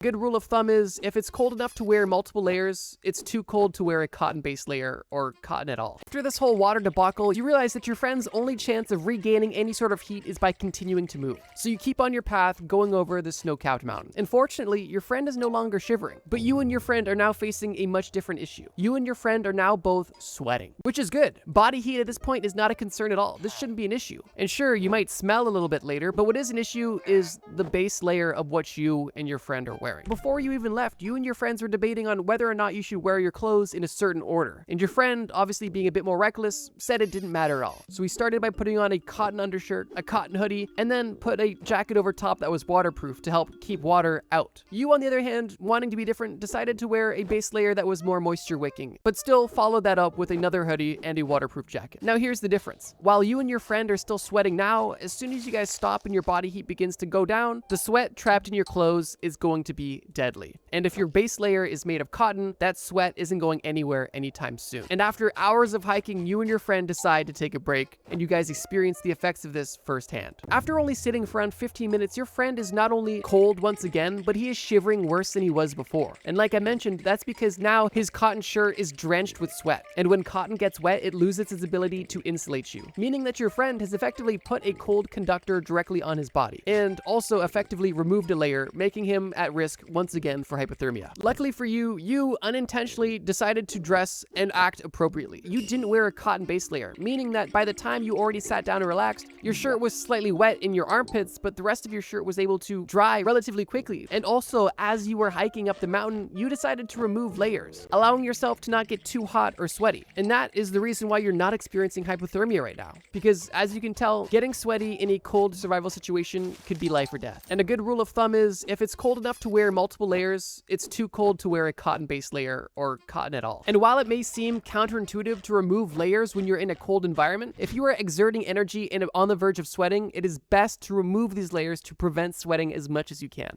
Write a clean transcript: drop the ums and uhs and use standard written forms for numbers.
Good rule of thumb is if it's cold enough to wear multiple layers, it's too cold to wear a cotton-based layer or cotton at all. After this whole water debacle, you realize that your friend's only chance of regaining any sort of heat is by continuing to move. So you keep on your path going over the snow-capped mountain. Unfortunately, your friend is no longer shivering, but you and your friend are now facing a much different issue. You and your friend are now both sweating, which is good. Body heat at this point is not a concern at all. This shouldn't be an issue. And sure, you might smell a little bit later, but what is an issue is the base layer of what you and your friend are wearing. Before you even left, you and your friends were debating on whether or not you should wear your clothes in a certain order. And your friend, obviously being a bit more reckless, said it didn't matter at all. So he started by putting on a cotton undershirt, a cotton hoodie, and then put a jacket over top that was waterproof to help keep water out. You, on the other hand, wanting to be different, decided to wear a base layer that was more moisture wicking, but still followed that up with another hoodie and a waterproof jacket. Now here's the difference. While you and your friend are still sweating now, as soon as you guys stop and your body heat begins to go down, the sweat trapped in your clothes is going to be deadly. And if your base layer is made of cotton, that sweat isn't going anywhere anytime soon. And after hours of hiking, you and your friend decide to take a break, and you guys experience the effects of this firsthand. After only sitting for around 15 minutes, your friend is not only cold once again, but he is shivering worse than he was before. And like I mentioned, that's because now his cotton shirt is drenched with sweat. And when cotton gets wet, it loses its ability to insulate you, meaning that your friend has effectively put a cold conductor directly on his body, and also effectively removed a layer, making him at risk once again for hypothermia. Luckily for you, you unintentionally decided to dress and act appropriately. You didn't wear a cotton base layer, meaning that by the time you already sat down and relaxed, your shirt was slightly wet in your armpits, but the rest of your shirt was able to dry relatively quickly. And also, as you were hiking up the mountain, you decided to remove layers, allowing yourself to not get too hot or sweaty. And that is the reason why you're not experiencing hypothermia right now. Because as you can tell, getting sweaty in a cold survival situation could be life or death. And a good rule of thumb is if it's cold enough to wear multiple layers, it's too cold to wear a cotton-based layer or cotton at all. And while it may seem counterintuitive to remove layers when you're in a cold environment, if you are exerting energy and on the verge of sweating, it is best to remove these layers to prevent sweating as much as you can.